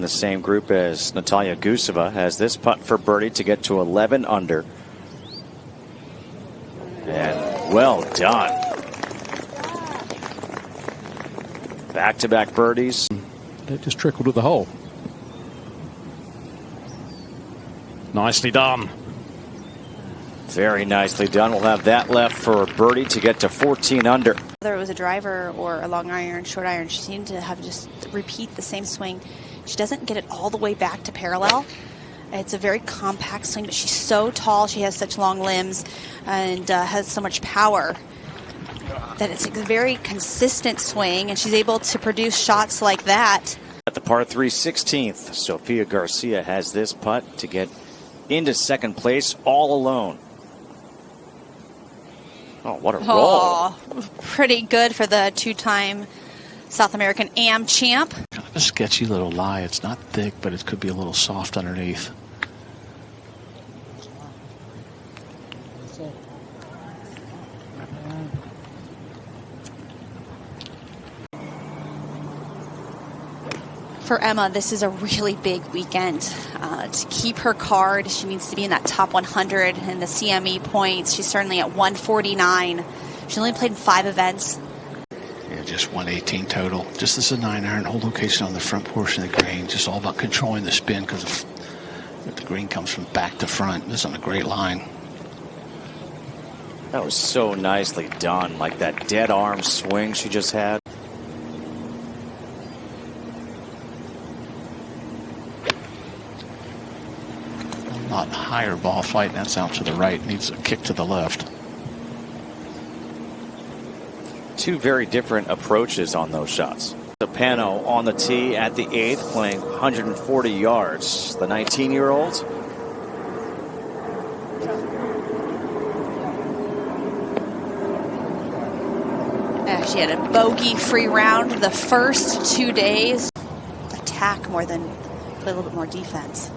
the same group as Natalia Guseva, has this putt for birdie to get to 11 under. And well done. Back-to-back birdies. They just trickled to the hole. Nicely done. Very nicely done. We'll have that left for birdie to get to 14 under. Whether it was a driver or a long iron, short iron, she seemed to have just repeat the same swing. She doesn't get it all the way back to parallel. It's a very compact swing, but she's so tall. She has such long limbs and has so much power that it's a very consistent swing, and she's able to produce shots like that. At the par 3 16th, Sofia Garcia has this putt to get into second place all alone. Oh, what a roll. Oh, pretty good for the two-time South American AM champ. Kind of a sketchy little lie. It's not thick, but it could be a little soft underneath. For Emma, this is a really big weekend. To keep her card, she needs to be in that top 100 in the CME points. She's certainly at 149. She only played in 5 events. Yeah, just 118 total. Just as a 9-iron, whole location on the front portion of the green. Just all about controlling the spin because the green comes from back to front. This is on a great line. That was so nicely done, like that dead arm swing she just had. A lot higher ball flight. That's out to the right. Needs a kick to the left. Two very different approaches on those shots. Pano on the tee at the 8th, playing 140 yards. The 19-year-old. She had a bogey-free round the first 2 days. Attack more than play a little bit more defense.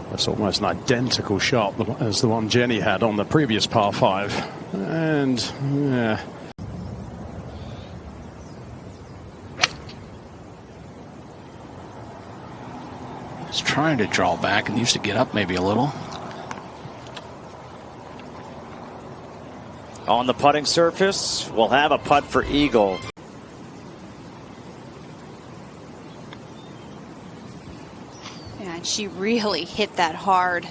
That's almost an identical shot as the one Jenny had on the previous par 5. And yeah. He's trying to draw back and used to get up maybe a little. On the putting surface, we'll have a putt for eagle. And she really hit that hard.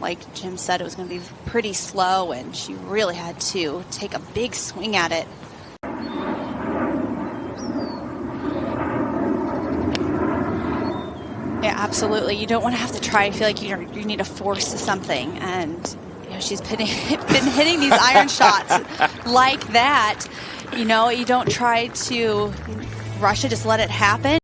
Like Jim said, it was going to be pretty slow, and she really had to take a big swing at it. Yeah, absolutely. You don't want to have to try. I feel like you need to force something, and you know, she's been hitting these iron shots like that. You know, you don't try to rush it, just let it happen.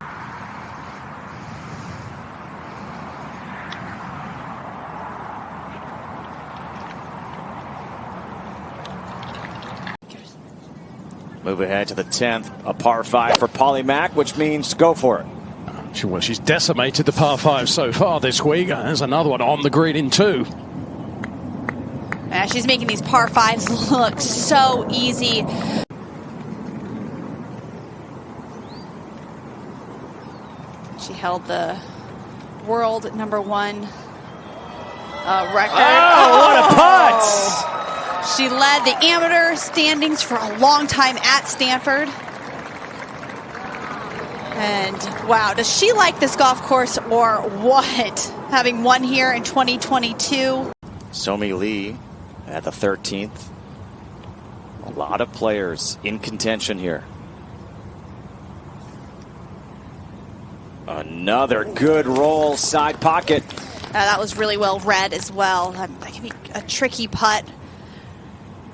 Move ahead to the 10th, a par 5 for Polly Mack, which means go for it. Well, she's decimated the par 5 so far this week. There's another one on the green in 2. She's making these par 5s look so easy. She held the world #1 record. Oh, what a putt! She led the amateur standings for a long time at Stanford. And wow, does she like this golf course or what? Having won here in 2022. Somi Lee at the 13th. A lot of players in contention here. Another good roll, side pocket. That was really well read as well. That can be a tricky putt.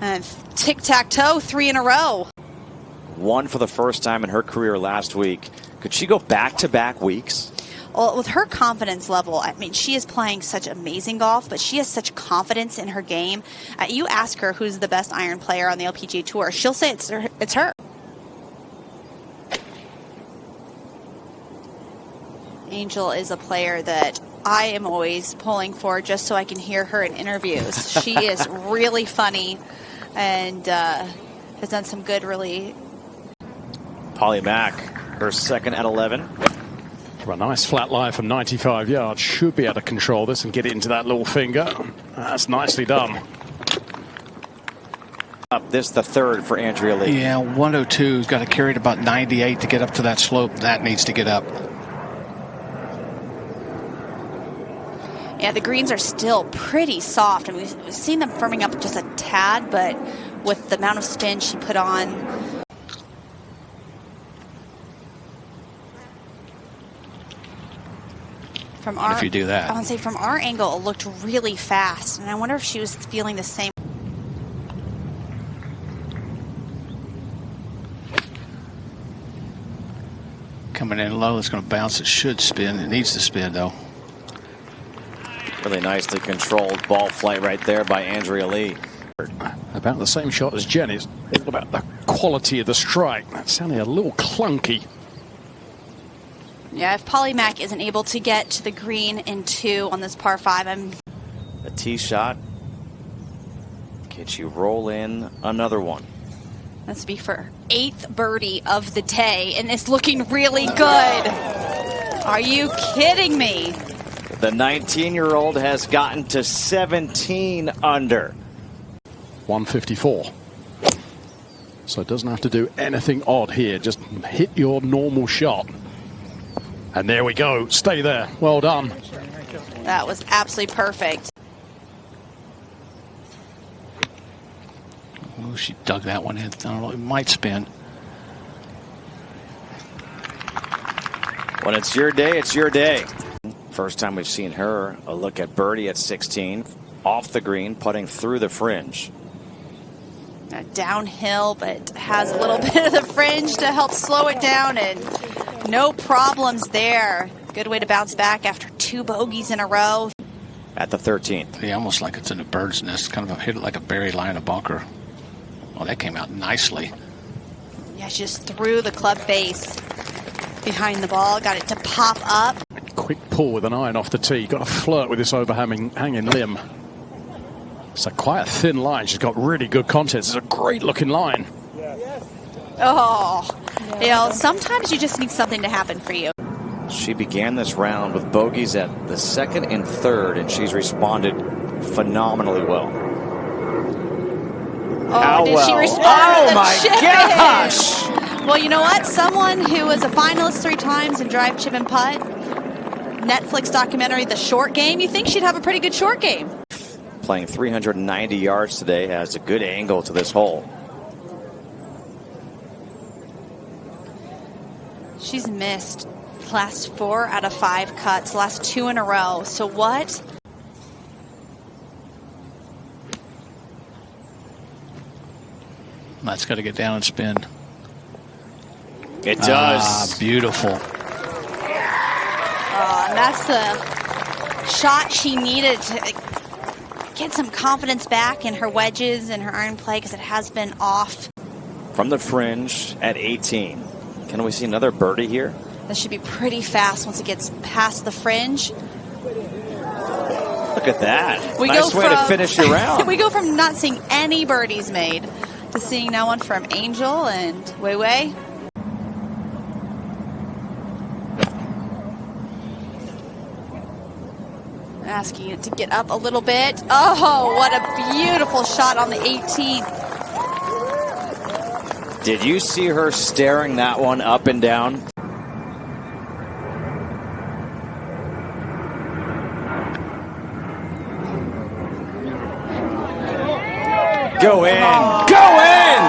And tic-tac-toe, 3 in a row. One for the first time in her career last week. Could she go back-to-back weeks? Well, with her confidence level, I mean, she is playing such amazing golf, but she has such confidence in her game. You ask her who's the best iron player on the LPGA Tour, she'll say it's her. Angel is a player that I am always pulling for just so I can hear her in interviews. She is really funny and has done some good, really. Polly Mack, her second at 11. From a nice flat lie from 95 yards, should be able to control this and get it into that little finger. That's nicely done. Up this the third for Andrea Lee. Yeah, 102's got to carry it about 98 to get up to that slope. That needs to get up. Yeah, the greens are still pretty soft, and we've seen them firming up just a tad, but with the amount of spin she put on. From our, if you do that, I want to say from our angle, it looked really fast, and I wonder if she was feeling the same. Coming in low, it's going to bounce. It should spin. It needs to spin, though. Really nicely controlled ball flight right there by Andrea Lee. About the same shot as Jenny's. All about the quality of the strike. That's sounding a little clunky. Yeah, if Polly Mack isn't able to get to the green in 2 on this par 5, A tee shot. Can she roll in another one? Let's be for 8th birdie of the day, and it's looking really good. Are you kidding me? The 19-year-old has gotten to 17 under. 154. So it doesn't have to do anything odd here. Just hit your normal shot. And there we go. Stay there. Well done. That was absolutely perfect. Oh, she dug that one in. I don't know. It might spin. When it's your day, it's your day. First time we've seen her. A look at birdie at 16. Off the green, putting through the fringe. Downhill, but has a little bit of the fringe to help slow it down, and no problems there. Good way to bounce back after 2 bogeys in a row. At the 13th. Yeah, almost like it's in a bird's nest. Kind of hit it like a buried lie in a bunker. Oh, that came out nicely. Yeah, she just threw the club face behind the ball, got it to pop up. Quick pull with an iron off the tee. Got to flirt with this overhanging limb. It's quite a thin line. She's got really good contact. It's a great looking line. Oh, you know, sometimes you just need something to happen for you. She began this round with bogeys at the 2nd and 3rd, and she's responded phenomenally well. Oh, did she respond? Oh my gosh! Well, you know what? Someone who was a finalist 3 times in Drive, Chip, and Putt, Netflix documentary, The Short Game, you think she'd have a pretty good short game. Playing 390 yards today, has a good angle to this hole. She's missed last 4 out of 5 cuts, last 2 in a row. So what? That's got to get down and spin. It does. Ah, beautiful. And that's the shot she needed to get some confidence back in her wedges and her iron play, because it has been off. From the fringe at 18. Can we see another birdie here? This should be pretty fast once it gets past the fringe. Look at that. Nice way to finish your round. We go from not seeing any birdies made to seeing now one from Angel and Wei Wei. Asking it to get up a little bit. Oh, what a beautiful shot on the 18th. Did you see her staring that one up and down? Go in! Oh. Go in!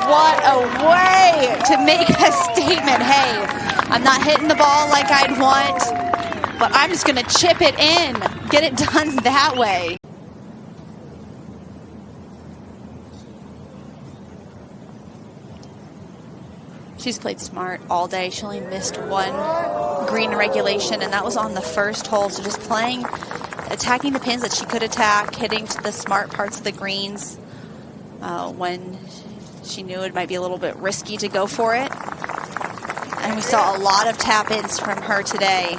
What a way to make a statement. Hey, I'm not hitting the ball like I'd want, but I'm just going to chip it in. Get it done that way. She's played smart all day. She only missed 1 green regulation, and that was on the first hole. So just playing, attacking the pins that she could attack, hitting to the smart parts of the greens when she knew it might be a little bit risky to go for it. And we saw a lot of tap-ins from her today.